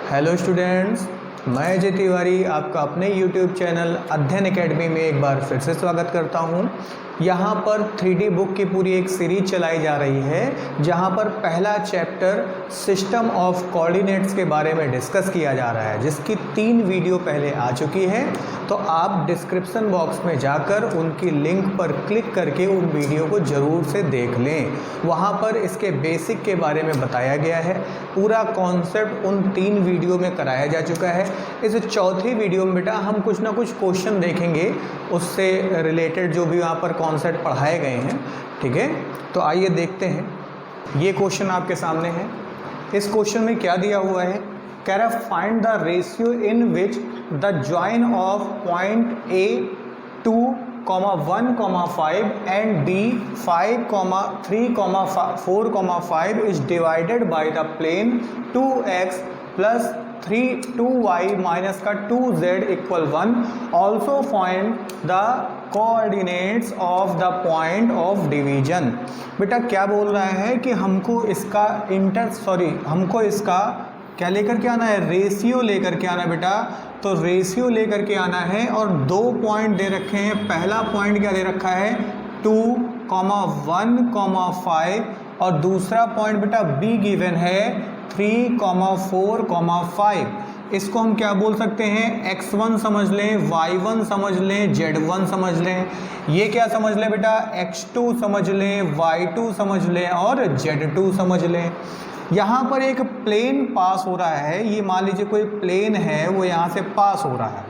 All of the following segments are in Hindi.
हेलो स्टूडेंट्स, मैं अजय तिवारी आपका अपने यूट्यूब चैनल अध्ययन एकेडमी में एक बार फिर से स्वागत करता हूं। यहाँ पर 3D बुक की पूरी एक सीरीज चलाई जा रही है जहाँ पर पहला चैप्टर सिस्टम ऑफ कोऑर्डिनेट्स के बारे में डिस्कस किया जा रहा है, जिसकी 3 वीडियो पहले आ चुकी है। तो आप डिस्क्रिप्शन बॉक्स में जाकर उनकी लिंक पर क्लिक करके उन वीडियो को ज़रूर से देख लें। वहाँ पर इसके बेसिक के बारे में बताया गया है, पूरा कॉन्सेप्ट उन 3 वीडियो में कराया जा चुका है। इस चौथी वीडियो में बेटा हम कुछ ना कुछ क्वेश्चन देखेंगे, उससे रिलेटेड जो भी वहाँ पर कॉन्सेप्ट पढ़ाए गए हैं। ठीक है, तो आइए देखते हैं। ये क्वेश्चन आपके सामने है। इस क्वेश्चन में क्या दिया हुआ है? कह रहा find the ratio in which the join of point A 2, 1, 5 and B 5, 3, 4, 5 is divided by the plane 2x plus 2y minus का 2z equal 1. Also find the coordinates of the point of division. बेटा क्या बोल रहा है कि हमको इसका हमको इसका क्या लेकर के आना है? रेशियो लेकर के आना है बेटा। तो रेशियो लेकर के आना है और 2 पॉइंट दे रखे हैं। पहला पॉइंट क्या दे रखा है? 2, 1, 5 और दूसरा पॉइंट बेटा B गिवन है 3, 4, 5। इसको हम क्या बोल सकते हैं? x1 समझ लें, y1 समझ लें, z1 समझ लें। ये क्या समझ लें बेटा? x2 समझ लें, y2 समझ लें और z2 समझ लें। यहाँ पर एक प्लेन पास हो रहा है। ये मान लीजिए कोई प्लेन है, वो यहाँ से पास हो रहा है।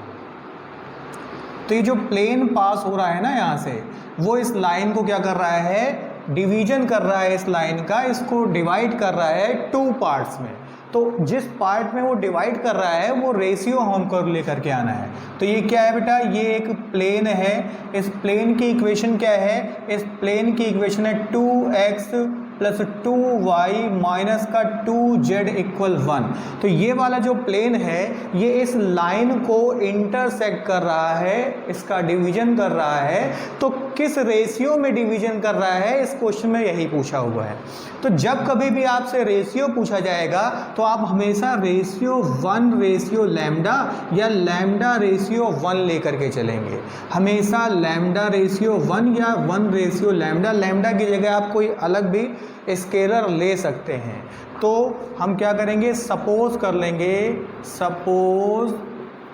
तो ये जो प्लेन पास हो रहा है ना यहाँ से, वो इस लाइन को क्या कर रहा है? डिवीजन कर रहा है इस लाइन का। इसको डिवाइड कर रहा है 2 पार्ट्स में। तो जिस पार्ट में वो डिवाइड कर रहा है वो रेशियो हमको लेकर के आना है। तो ये क्या है बेटा? ये एक प्लेन है। इस प्लेन की इक्वेशन क्या है? इस प्लेन की इक्वेशन है 2x प्लस 2y माइनस का 2z इक्वल 1। तो ये वाला जो प्लेन है ये इस लाइन को इंटरसेक्ट कर रहा है, इसका डिवीजन कर रहा है। तो किस रेशियो में डिवीजन कर रहा है, इस क्वेश्चन में यही पूछा हुआ है। तो जब कभी भी आपसे रेशियो पूछा जाएगा तो आप हमेशा रेशियो 1 रेशियो लैम्डा या लैम्डा रेशियो 1 लेकर के चलेंगे। हमेशा लैम्डा रेशियो 1 या 1 रेशियो लैम्डा। लैम्डा की जगह आप कोई अलग भी स्केलर ले सकते हैं। तो हम क्या करेंगे? सपोज कर लेंगे, suppose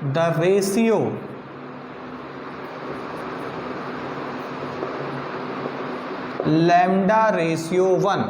the ratio lambda ratio 1।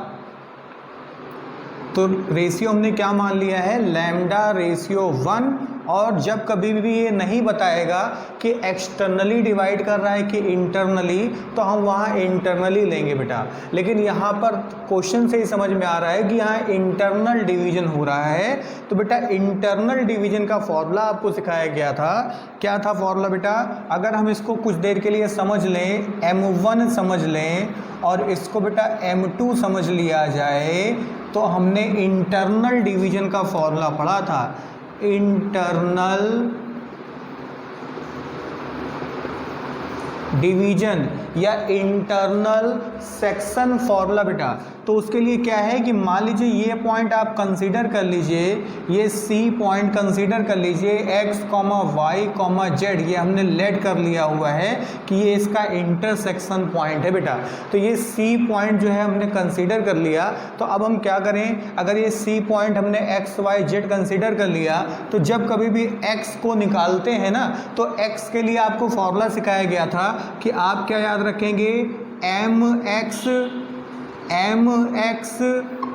तो रेशियो हमने क्या मान लिया है? Lambda ratio 1। और जब कभी भी ये नहीं बताएगा कि एक्सटर्नली डिवाइड कर रहा है कि इंटरनली, तो हम वहाँ इंटरनली लेंगे बेटा। लेकिन यहाँ पर क्वेश्चन से ही समझ में आ रहा है कि यहाँ इंटरनल डिवीजन हो रहा है। तो बेटा इंटरनल डिवीजन का फॉर्मूला आपको सिखाया गया था। क्या था फॉर्मूला बेटा? अगर हम इसको कुछ देर के लिए समझ लें, M1 समझ लें और इसको बेटा M2 समझ लिया जाए, तो हमने इंटरनल डिवीजन का फॉर्मूला पढ़ा था। इंटरनल डिवीजन या इंटरनल सेक्शन फॉर्मूला बेटा। तो उसके लिए क्या है कि मान लीजिए ये पॉइंट आप कंसीडर कर लीजिए, ये C पॉइंट कंसीडर कर लीजिए, x, y, z ये हमने लेट कर लिया हुआ है कि ये इसका इंटरसेक्शन पॉइंट है बेटा। तो ये C पॉइंट जो है हमने कंसीडर कर लिया। तो अब हम क्या करें? अगर ये C पॉइंट हमने x, y, z कंसीडर कर लिया, तो जब कभी भी x को निकालते हैं ना, तो x के लिए आपको फॉर्मूला सिखाया गया था कि आप क्या याद रखेंगे? mx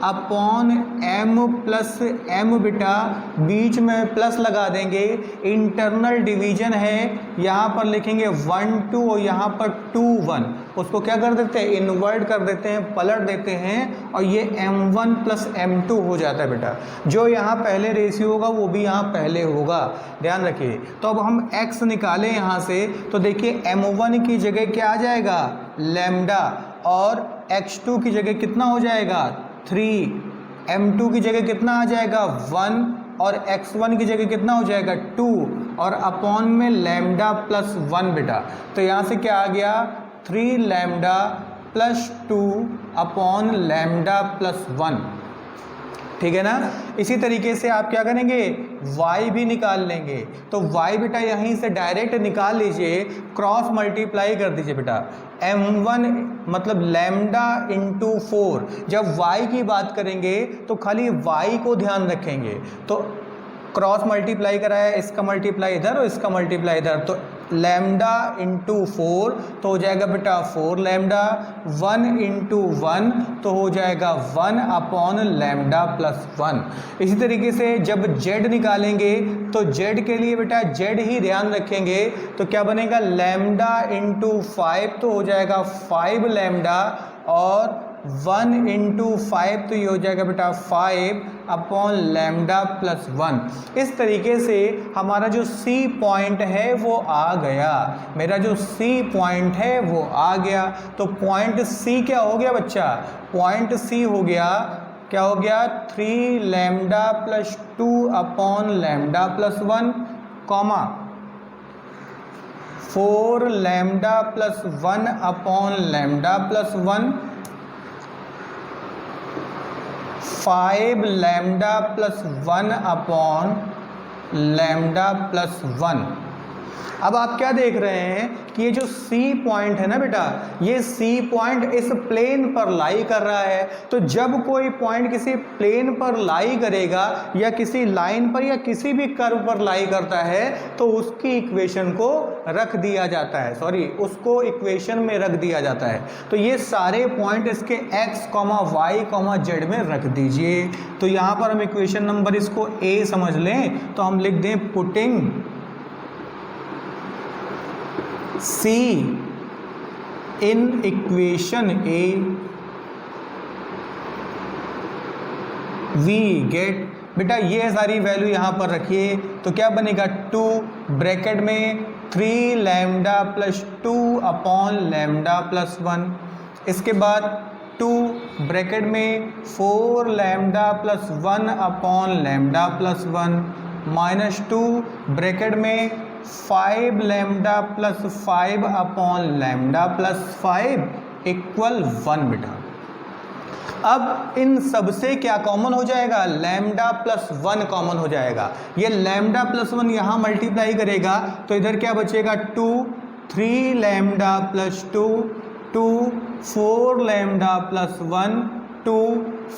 upon m plus m बेटा, बीच में प्लस लगा देंगे। इंटरनल डिवीजन है, यहाँ पर लिखेंगे 1, 2 और यहाँ पर 2, 1। उसको क्या कर देते हैं? इन्वर्ट कर देते हैं, पलट देते हैं और ये m1 प्लस m2 हो जाता है बेटा। जो यहाँ पहले रेशियो होगा वो भी यहाँ पहले होगा, ध्यान रखिए। तो अब हम x निकालें यहाँ से, तो देखिए m1 की जगह क्या आ जाएगा? लैम्डा। और x2 की जगह कितना हो जाएगा? 3। m2 की जगह कितना आ जाएगा? 1। और x1 की जगह कितना हो जाएगा? 2। और अपॉन में लैम्डा प्लस 1 बेटा। तो यहाँ से क्या आ गया? 3 lambda plus 2 upon lambda plus 1। ठीक है ना। इसी तरीके से आप क्या करेंगे, y भी निकाल लेंगे। तो y बेटा यहीं से डायरेक्ट निकाल लीजिए, क्रॉस मल्टीप्लाई कर दीजिए बेटा, m1 मतलब लैम्डा इंटू 4। जब y की बात करेंगे तो खाली y को ध्यान रखेंगे, तो क्रॉस मल्टीप्लाई कराया, इसका मल्टीप्लाई इधर और इसका मल्टीप्लाई इधर, तो लैम्डा इंटू 4 तो हो जाएगा बेटा 4 लैम्डा, 1 इंटू 1 तो हो जाएगा 1 अपॉन लैम्डा प्लस 1। इसी तरीके से जब z निकालेंगे तो z के लिए बेटा z ही ध्यान रखेंगे, तो क्या बनेगा लैम्डा इंटू 5 तो हो जाएगा 5 लैम्डा, और 1 इंटू 5 तो ये हो जाएगा बेटा 5 अपॉन लैम्डा प्लस 1। इस तरीके से हमारा जो C पॉइंट है वो आ गया, मेरा जो C पॉइंट है वो आ गया। तो पॉइंट C क्या हो गया बच्चा, पॉइंट C हो गया, क्या हो गया 3 lambda plus 2 upon lambda plus 1, comma 4 lambda plus 1 upon lambda plus 1, 5 lambda plus 1 upon lambda plus 1। अब आप क्या देख रहे हैं कि ये जो C पॉइंट है ना बेटा, ये C पॉइंट इस प्लेन पर लाई कर रहा है। तो जब कोई पॉइंट किसी प्लेन पर लाई करेगा या किसी लाइन पर या किसी भी कर्व पर लाई करता है तो उसकी इक्वेशन को रख दिया जाता है, उसको इक्वेशन में रख दिया जाता है। तो ये सारे पॉइंट इसके x, y, z में रख दीजिए। तो यहाँ पर हम इक्वेशन नंबर इसको A समझ लें, तो हम लिख दें putting C in equation A we get, बेटा ये सारी वैल्यू यहाँ पर रखिए, तो क्या बनेगा 2 ब्रैकेट में 3 lambda plus 2 upon lambda plus 1, इसके बाद 2 ब्रैकेट में 4 lambda plus 1 upon lambda plus 1 minus 2 bracket में 5 lambda plus 5 upon lambda plus 5 equal 1 बेटा। अब इन सब से क्या कॉमन हो जाएगा, लैम्डा प्लस 1 कॉमन हो जाएगा। ये लैम्डा प्लस 1 यहाँ मल्टीप्लाई करेगा तो इधर क्या बचेगा 2, 3 lambda plus 2, 2 4 lambda plus 1, 2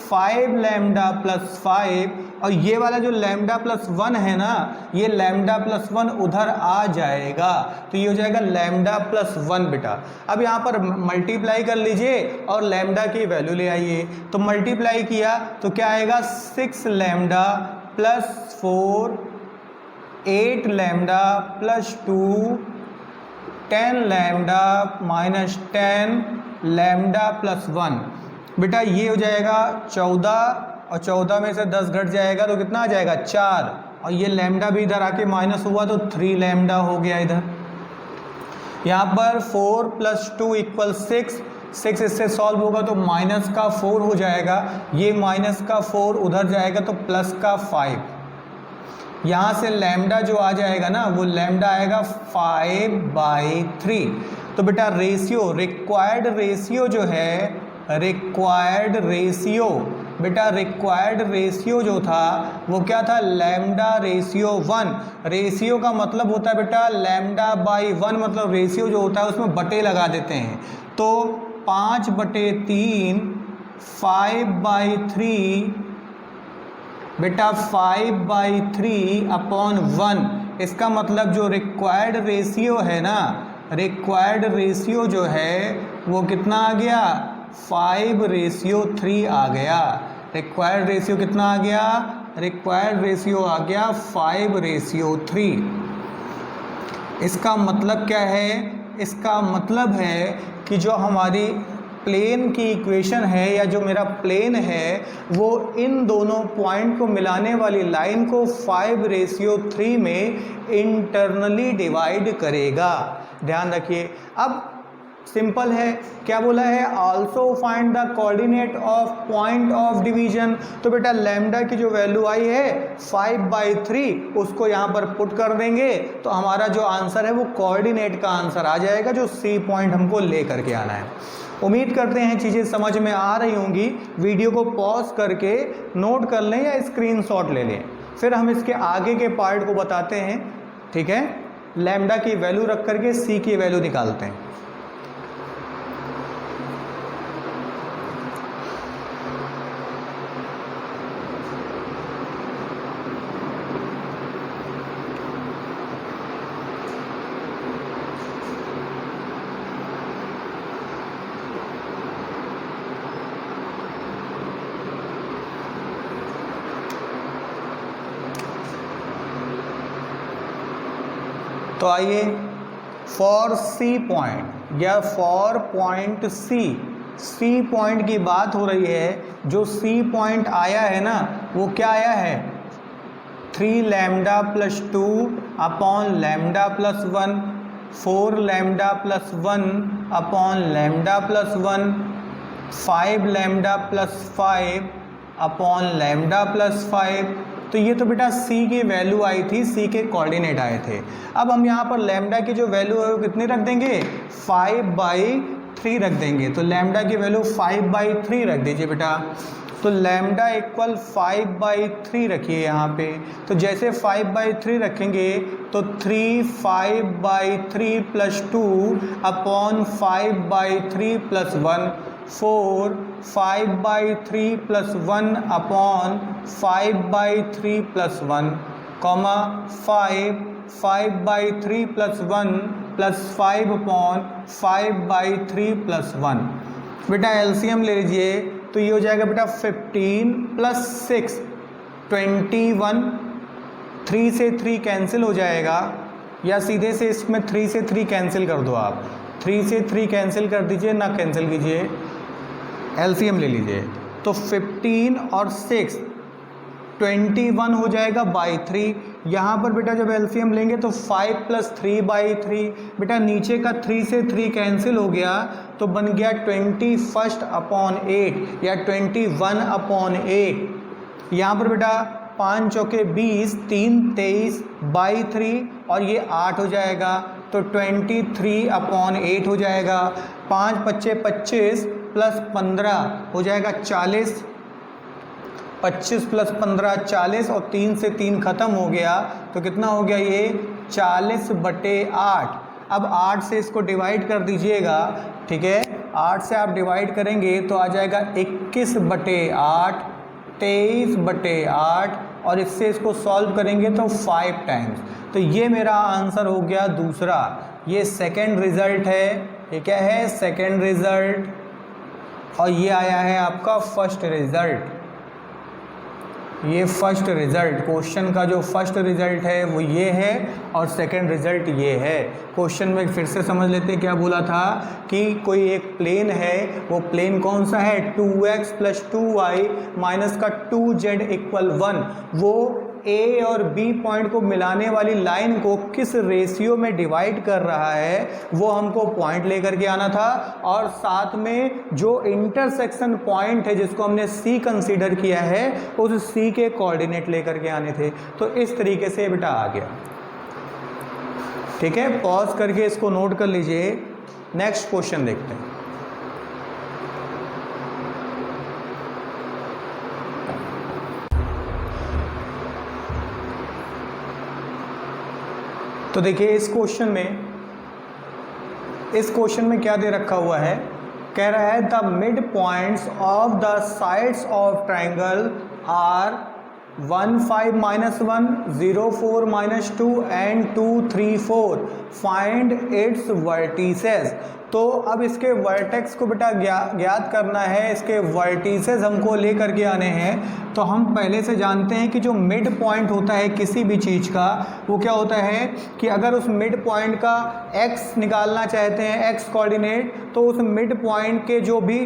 5 lambda plus 5, और ये वाला जो लैम्डा प्लस 1 है ना, ये लैम्डा प्लस 1 उधर आ जाएगा, तो ये हो जाएगा लैम्डा प्लस 1 बेटा। अब यहाँ पर मल्टीप्लाई कर लीजिए और लैम्डा की वैल्यू ले आइए, तो मल्टीप्लाई किया तो क्या आएगा 6 lambda plus 4, 8 lambda plus 2, 10 lambda minus 10 lambda plus 1। बेटा ये हो जाएगा 14, और 14 में से 10 घट जाएगा तो कितना आ जाएगा 4, और ये लैम्डा भी इधर आके माइनस हुआ तो 3 लैम्डा हो गया इधर। यहाँ पर 4 प्लस 2 इक्वल 6, 6 इससे सॉल्व होगा तो माइनस का 4 हो जाएगा, ये माइनस का 4 उधर जाएगा तो प्लस का 5। यहाँ से लैम्डा जो आ जाएगा ना, वो लैम्डा आएगा 5/3। तो बेटा रेशियो, रिक्वायर्ड रेशियो जो है, रिक्वायर्ड रेशियो, बेटा रिक्वायर्ड रेशियो जो था वो क्या था, लैम्डा रेशियो 1। रेशियो का मतलब होता है बेटा लैम्डा बाई 1, मतलब रेशियो जो होता है उसमें बटे लगा देते हैं। तो 5/3 5/3 बेटा 5/3 अपॉन 1। इसका मतलब जो रिक्वायर्ड रेशियो है ना, रिक्वायर्ड रेशियो जो है वो कितना आ गया 5/3 आ गया। रिक्वायर्ड रेशियो कितना आ गया, रिक्वायर्ड रेशियो आ गया 5/3। इसका मतलब क्या है, इसका मतलब है कि जो हमारी प्लेन की इक्वेशन है या जो मेरा प्लेन है वो इन दोनों पॉइंट को मिलाने वाली लाइन को 5/3 में इंटरनली डिवाइड करेगा। ध्यान रखिए। अब सिंपल है। क्या बोला है, also find the coordinate of point of division. तो बेटा लैम्डा की जो वैल्यू आई है 5/3 उसको यहाँ पर पुट कर देंगे तो हमारा जो आंसर है वो कोऑर्डिनेट का आंसर आ जाएगा, जो सी पॉइंट हमको ले करके आना है। उम्मीद करते हैं चीज़ें समझ में आ रही होंगी। वीडियो को पॉज करके नोट कर लें या स्क्रीनशॉट ले लें, फिर हम इसके आगे के पार्ट को बताते हैं। ठीक है, लैम्डा की वैल्यू रख करके सी की वैल्यू निकालते हैं। तो आइए, फॉर सी पॉइंट या फॉर पॉइंट सी पॉइंट की बात हो रही है। जो सी पॉइंट आया है ना वो क्या आया है, 3 lambda plus 2 upon lambda plus 1, 4 lambda plus 1 upon lambda plus 1, 5 lambda plus 5 upon lambda plus 5। तो ये तो बेटा सी की वैल्यू आई थी, सी के कोऑर्डिनेट आए थे। अब हम यहाँ पर लैम्डा की जो वैल्यू है वो कितनी रख देंगे, 5/3 रख देंगे। तो लैम्डा की वैल्यू 5/3 रख दीजिए बेटा। तो लैम्डा इक्वल 5/3 रखिए यहाँ पे। तो जैसे 5/3 रखेंगे तो 3 5/3 plus 2 upon 5/3 plus 1, 4 5/3 plus 1 upon 5/3 plus 1, 5 5/3 plus 1 plus 5 upon 5/3 plus 1। बेटा एलसीएम ले लीजिए तो ये हो जाएगा बेटा 15 प्लस 6 21, 3 से 3 कैंसिल हो जाएगा, या सीधे से इसमें 3 से 3 कैंसिल कर दो आप, 3 से 3 कैंसिल कर दीजिए, ना कैंसिल कीजिए, एलसीएम ले लीजिए। तो 15 और 6 21 हो जाएगा बाई 3। यहाँ पर बेटा जब एलसीएम लेंगे तो 5 प्लस 3/3, बेटा नीचे का 3 से 3 कैंसिल हो गया तो बन गया 21/8 या 21/8। यहाँ पर बेटा 5 चौके 20, 3 23/3 और ये 8 हो जाएगा तो 23/8 हो जाएगा। 5 पच्चे 25 प्लस 15 हो जाएगा 40, 25 प्लस 15 40 और 3 से 3 खत्म हो गया तो कितना हो गया ये 40/8। अब 8 से इसको डिवाइड कर दीजिएगा, ठीक है, 8 से आप डिवाइड करेंगे तो आ जाएगा 21/8, 23/8 और इससे इसको सॉल्व करेंगे तो 5 टाइम्स। तो ये मेरा आंसर हो गया दूसरा। ये सेकंड रिजल्ट है, ये क्या है, सेकंड रिजल्ट। और ये आया है आपका फर्स्ट रिजल्ट। ये फर्स्ट रिजल्ट, क्वेश्चन का जो फर्स्ट रिजल्ट है वो ये है और सेकंड रिजल्ट ये है। क्वेश्चन में फिर से समझ लेते हैं क्या बोला था कि कोई एक प्लेन है, वो प्लेन कौन सा है, 2x + 2y माइनस का 2z = 1। वो ए और बी पॉइंट को मिलाने वाली लाइन को किस रेशियो में डिवाइड कर रहा है वो हमको पॉइंट लेकर के आना था, और साथ में जो इंटरसेक्शन पॉइंट है जिसको हमने सी कंसीडर किया है उस सी के कोऑर्डिनेट लेकर के आने थे। तो इस तरीके से बेटा आ गया। ठीक है, पॉज करके इसको नोट कर लीजिए। नेक्स्ट क्वेश्चन देखते हैं। तो देखिए इस क्वेश्चन में क्या दे रखा हुआ है, कह रहा है the mid points of the sides of triangle are 1 5 -1 0 4 -2 and 2 3 4 find its vertices. तो अब इसके वर्टेक्स को बेटा ज्ञात करना है, इसके वर्टिसेस हमको लेकर के आने हैं। तो हम पहले से जानते हैं कि जो मिड पॉइंट होता है किसी भी चीज़ का वो क्या होता है कि अगर उस मिड पॉइंट का एक्स निकालना चाहते हैं, एक्स कोऑर्डिनेट, तो उस मिड पॉइंट के जो भी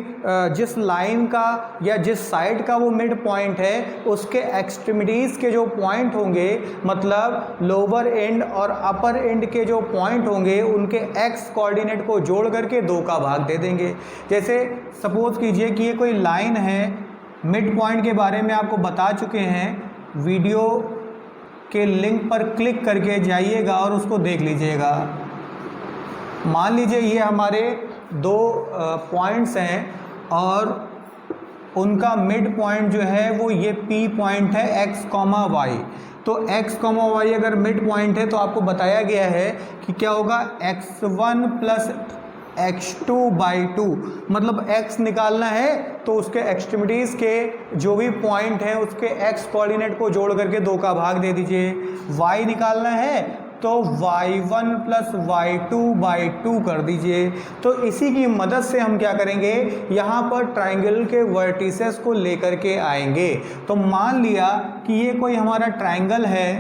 जिस लाइन का या जिस साइड का वो मिड पॉइंट है उसके एक्सट्रीमिटीज़ के जो पॉइंट होंगे, मतलब लोअर एंड और अपर एंड के जो पॉइंट होंगे, उनके एक्स कोऑर्डिनेट को जोड़ करके 2 का भाग दे देंगे। जैसे सपोज कीजिए कि ये कोई लाइन है, मिड पॉइंट के बारे में आपको बता चुके हैं, वीडियो के लिंक पर क्लिक करके जाइएगा और उसको देख लीजिएगा। मान लीजिए ये हमारे 2 पॉइंट्स हैं और उनका मिड पॉइंट जो है वो ये P पॉइंट है x, y। तो x, y अगर मिड पॉइंट है तो आपको बताया गया है कि क्या होगा, x1 प्लस x2/2, मतलब x निकालना है तो उसके एक्सट्रीमिटीज़ के जो भी पॉइंट हैं उसके x कोऑर्डिनेट को जोड़ करके 2 का भाग दे दीजिए। y निकालना है तो y1 प्लस y2/2 कर दीजिए। तो इसी की मदद से हम क्या करेंगे, यहाँ पर ट्राइंगल के वर्टिसेस को लेकर के आएंगे। तो मान लिया कि ये कोई हमारा ट्राइंगल है,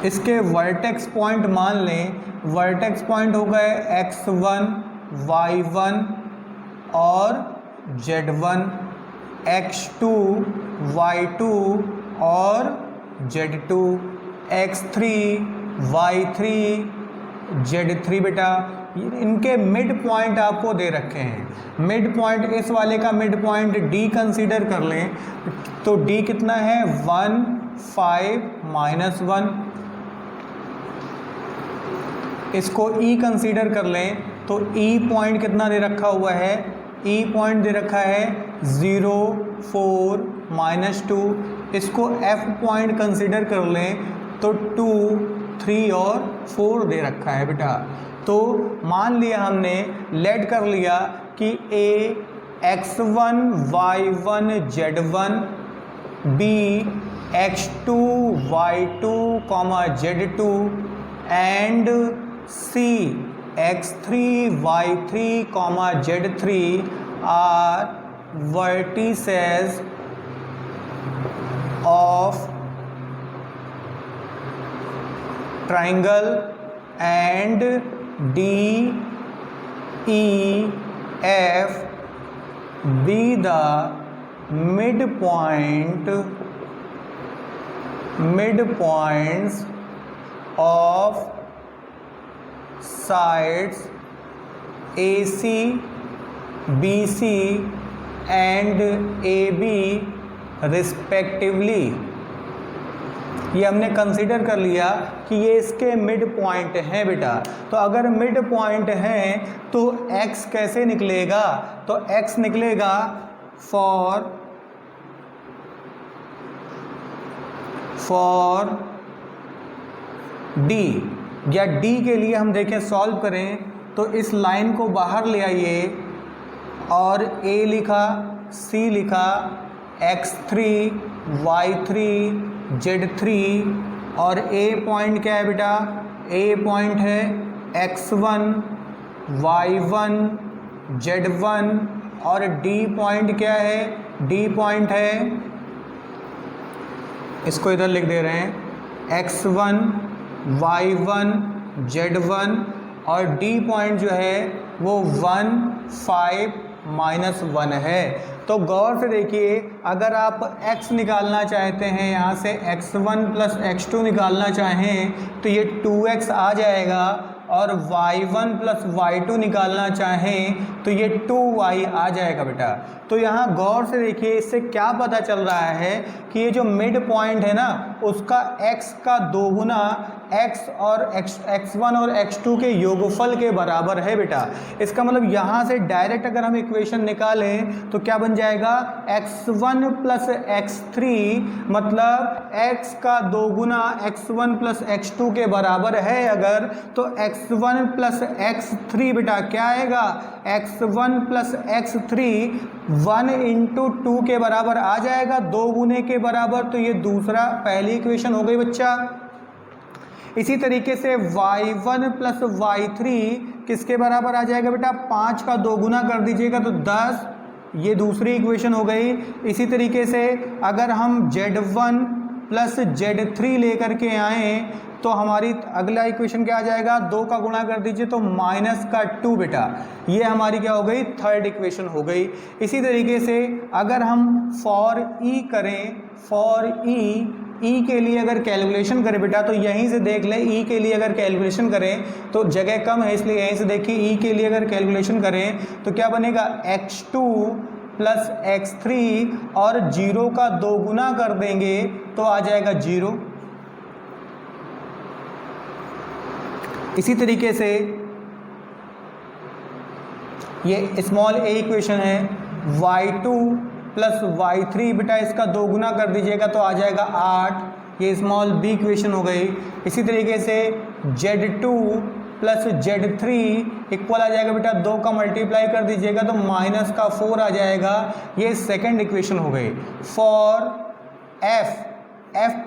इसके वर्टेक्स पॉइंट मान लें, वर्टेक्स पॉइंट हो गए x1, y1 और z1, x2, y2 और z2, x3, y3, z3। बेटा इनके मिड पॉइंट आपको दे रखे हैं। मिड पॉइंट, इस वाले का मिड पॉइंट d कंसीडर कर लें तो d कितना है, 1, 5, -1। इसको E कंसीडर कर लें तो E पॉइंट कितना दे रखा हुआ है, E पॉइंट दे रखा है 0, 4, -2। इसको F पॉइंट कंसीडर कर लें तो 2, 3 और 4 दे रखा है बेटा। तो मान लिया हमने, लेट कर लिया कि A x1, y1, z1, B x2, y2, z2 and C x3, y3, z3 are vertices of triangle and D, E, F be the midpoints of sides AC, BC and AB respectively. ये हमने कंसीडर कर लिया कि ये इसके मिड पॉइंट हैं बेटा। तो अगर मिड पॉइंट हैं तो x कैसे निकलेगा, तो x निकलेगा फॉर D, या D के लिए हम देखें सॉल्व करें तो इस लाइन को बाहर ले आइए और A लिखा, C लिखा, x3, y3, z3 और A पॉइंट क्या है बेटा, A पॉइंट है x1, y1, z1 और D पॉइंट क्या है, D पॉइंट है, इसको इधर लिख दे रहे हैं, x1, y1, z1 और D पॉइंट जो है वो 1, 5, -1 है। तो गौर से देखिए, अगर आप x निकालना चाहते हैं, यहाँ से x1 प्लस x2 निकालना चाहें तो ये 2x आ जाएगा, और y1 प्लस y2 निकालना चाहें तो ये 2y आ जाएगा बेटा। तो यहाँ गौर से देखिए, इससे क्या पता चल रहा है कि ये जो मिड पॉइंट है ना उसका x का 2 गुना x और x1 और x2 के योगफल के बराबर है बेटा। इसका मतलब यहाँ से डायरेक्ट अगर हम इक्वेशन निकालें तो क्या बन जाएगा, x1 प्लस x3 मतलब x का 2 गुना x1 प्लस x2 के बराबर है अगर, तो x1 प्लस x3 बेटा क्या आएगा, x1 प्लस x3 1 इंटू 2 के बराबर आ जाएगा, 2 गुने के बराबर। तो ये दूसरा, पहली इक्वेशन हो गई बच्चा। इसी तरीके से y1 प्लस y3 किसके बराबर आ जाएगा बेटा, 5 का 2 गुना कर दीजिएगा तो 10, ये दूसरी इक्वेशन हो गई। इसी तरीके से अगर हम z1 प्लस Z3 लेकर के आए तो हमारी अगला इक्वेशन क्या आ जाएगा, 2 का गुणा कर दीजिए तो माइनस का 2 बेटा, ये हमारी क्या हो गई, थर्ड इक्वेशन हो गई। इसी तरीके से अगर हम फॉर ई करें, फॉर ई के लिए अगर कैलकुलेशन करें बेटा तो यहीं से देख लें, ई के लिए अगर कैलकुलेशन करें तो जगह कम है इसलिए यहीं से देखिए, ई के लिए अगर कैलकुलेशन करें तो क्या बनेगा, x2 प्लस x3 और 0 का 2 गुना कर देंगे तो आ जाएगा 0। इसी तरीके से ये स्मॉल ए इक्वेशन है, y2 प्लस y3 बेटा इसका 2 गुना कर दीजिएगा तो आ जाएगा 8, ये स्मॉल बी इक्वेशन हो गई। इसी तरीके से z2 प्लस Z3 इक्वल आ जाएगा बेटा 2 का मल्टीप्लाई कर दीजिएगा तो माइनस का 4 आ जाएगा, ये सेकंड इक्वेशन हो गई। फॉर एफ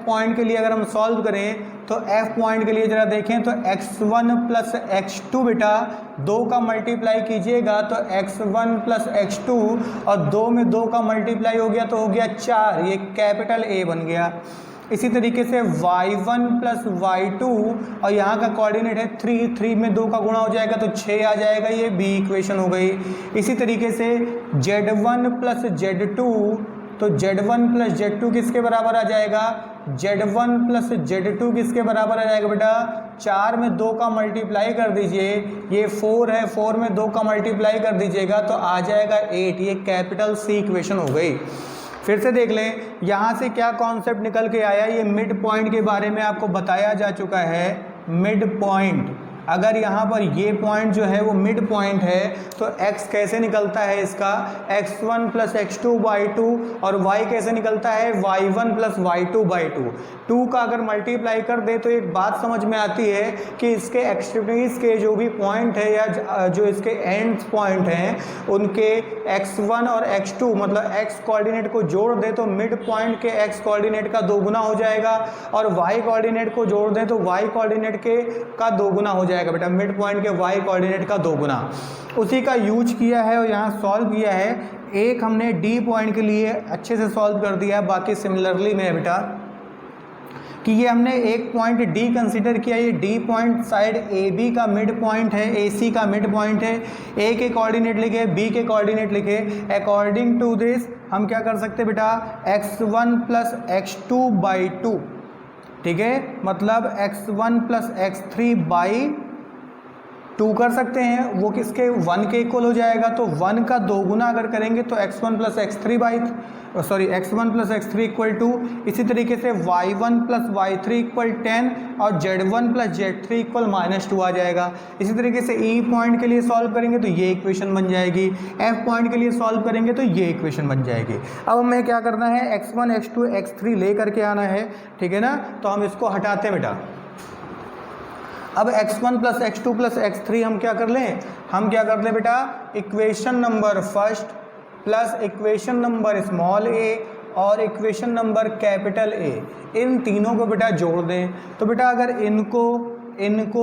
पॉइंट के लिए अगर हम सॉल्व करें तो एफ पॉइंट के लिए जरा देखें तो x1 प्लस x2 बेटा 2 का मल्टीप्लाई कीजिएगा तो x1 प्लस x2 और 2 में 2 का मल्टीप्लाई हो गया तो हो गया 4, ये कैपिटल A बन गया। इसी तरीके से y1 प्लस y2 और यहाँ का कोऑर्डिनेट है 3 में 2 का गुणा हो जाएगा तो 6 आ जाएगा, ये बी इक्वेशन हो गई। इसी तरीके से z1 प्लस z2 तो z1 प्लस z2 किसके बराबर आ जाएगा, z1 प्लस z2 किसके बराबर आ जाएगा बेटा, 4 में 2 का मल्टीप्लाई कर दीजिए, ये 4 है, 4 में 2 का मल्टीप्लाई कर दीजिएगा तो आ जाएगा 8, ये कैपिटल सी इक्वेशन हो गई। फिर से देख लें यहाँ से क्या कॉन्सेप्ट निकल के आया, ये मिड पॉइंट के बारे में आपको बताया जा चुका है। मिड पॉइंट, अगर यहाँ पर ये पॉइंट जो है वो मिड पॉइंट है तो x कैसे निकलता है इसका, x1 प्लस x2/2 और y कैसे निकलता है, y1 प्लस y2/2। 2 का अगर मल्टीप्लाई कर दे तो एक बात समझ में आती है कि इसके एक्सट्रीमिटीज़ के जो भी पॉइंट है या जो इसके एंड पॉइंट हैं उनके x1 और x2 मतलब x कोऑर्डिनेट को जोड़ दे तो मिड पॉइंट के x कोऑर्डिनेट का 2 गुना हो जाएगा और y कोऑर्डिनेट को जोड़ दें तो y कोऑर्डिनेट के का 2 गुना हो जाएगा बेटा, मिड पॉइंट के y कोऑर्डिनेट का 2 गुना। उसी का यूज किया है और यहाँ सॉल्व किया है। एक हमने डी पॉइंट के लिए अच्छे से सॉल्व कर दिया है, बाकी सिमिलरली में है बेटा कि ये हमने एक पॉइंट डी कंसीडर किया, ये D point side A B का मिड पॉइंट है, ए सी का मिड पॉइंट है। ए के कोऑर्डिनेट लिखे, बी के कोऑर्डिनेट लिखे। अकॉर्डिंग टू दिस हम क्या कर सकते हैं बेटा, x1 प्लस x2/2, ठीक है, मतलब x1 प्लस x3/2 कर सकते हैं, वो किसके 1 के इक्वल हो जाएगा तो 1 का 2 गुना अगर करेंगे तो x1 प्लस x3 इक्वल 2। इसी तरीके से y1 प्लस y3 इक्वल 10 और z1 प्लस z3 इक्वल -2 आ जाएगा। इसी तरीके से ई पॉइंट के लिए सॉल्व करेंगे तो ये इक्वेशन बन जाएगी, एफ पॉइंट के लिए सॉल्व करेंगे तो ये इक्वेशन बन जाएगी। अब हमें क्या करना है, x1 x2 x3 ले करके आना है, ठीक है ना, तो हम इसको हटाते हैं बेटा। अब x1 plus x2 plus x3 हम क्या कर लें, हम क्या कर लें बेटा, equation number first plus equation number small A और इक्वेशन नंबर कैपिटल ए, इन तीनों को बेटा जोड़ दें। तो बेटा अगर इनको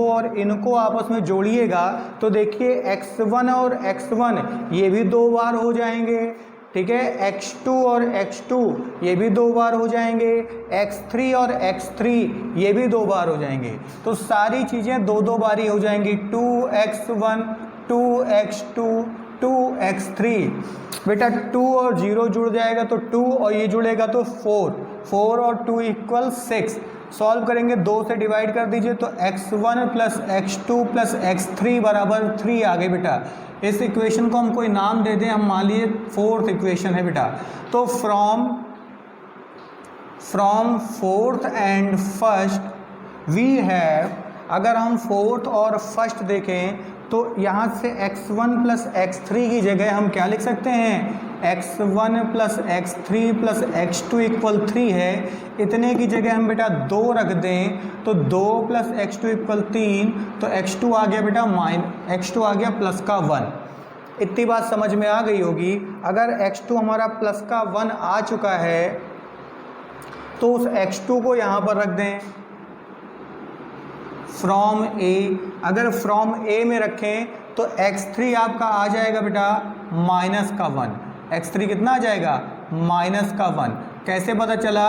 और इनको आपस में जोड़िएगा तो देखिए x1 और x1 ये भी 2 बार हो जाएंगे, ठीक है, x2 और x2 ये भी 2 बार हो जाएंगे, x3 और x3 ये भी 2 बार हो जाएंगे। तो सारी चीज़ें 2 बारी हो जाएंगी, 2x1 2x2 2x3। बेटा 2 और 0 जुड़ जाएगा तो 2 और ये जुड़ेगा तो 4 और 2 इक्वल 6। सॉल्व करेंगे, 2 से डिवाइड कर दीजिए तो x1 plus x2 plus x3 बराबर 3 आ गए बेटा। इस इक्वेशन को हम कोई नाम दे दें, हम मान लीजिए 4th इक्वेशन है बेटा। तो from 4th and first we have, अगर हम 4th और फर्स्ट देखें तो यहाँ से x1 प्लस x3 की जगह हम क्या लिख सकते हैं, x1 plus x3 plus x2 equal 3 है, इतने की जगह हम बेटा 2 रख दें तो 2 प्लस x2 इक्वल 3, तो x2 आ गया बेटा x2 आ गया प्लस का 1। इतनी बात समझ में आ गई होगी। अगर x2 हमारा प्लस का 1 आ चुका है तो उस x2 को यहाँ पर रख दें फ्रॉम ए। अगर फ्रॉम ए में रखें तो x3 आपका आ जाएगा बेटा -1, x3 कितना आ जाएगा -1। कैसे पता चला?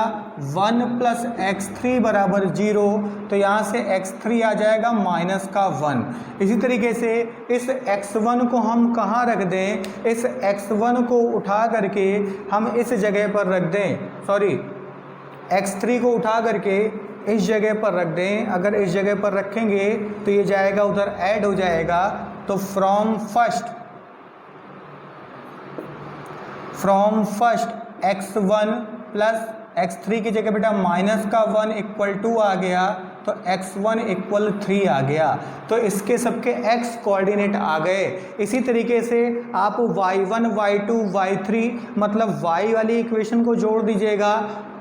1 प्लस x3 बराबर 0, तो यहाँ से x3 आ जाएगा माइनस का 1। इसी तरीके से इस x1 को हम कहाँ रख दें? इस x1 को उठा करके हम इस जगह पर रख दें, सॉरी x3 को उठा करके इस जगह पर रख दें। अगर इस जगह पर रखेंगे तो ये जाएगा उधर ऐड हो जाएगा। तो from first x1 plus x3 की जगह बेटा माइनस का 1 इक्वल टू आ गया, तो x1 इक्वल 3 आ गया। तो इसके सबके x कोऑर्डिनेट आ गए। इसी तरीके से आप y1 y2 y3 मतलब y वाली इक्वेशन को जोड़ दीजिएगा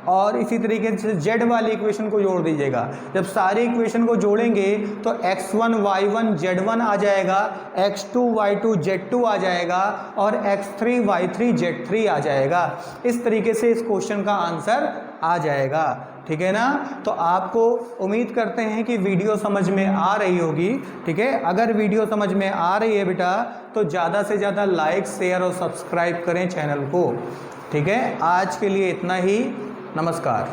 और इसी तरीके से z वाली इक्वेशन को जोड़ दीजिएगा। जब सारी इक्वेशन को जोड़ेंगे तो x1 y1 z1 आ जाएगा, x2 y2 z2 आ जाएगा और x3 y3 z3 आ जाएगा। इस तरीके से इस क्वेश्चन का आंसर आ जाएगा। ठीक है ना? तो आपको उम्मीद करते हैं कि वीडियो समझ में आ रही होगी। ठीक है, अगर वीडियो समझ में आ रही है बेटा तो ज़्यादा से ज़्यादा लाइक शेयर और सब्सक्राइब करें चैनल को। ठीक है, आज के लिए इतना ही। नमस्कार।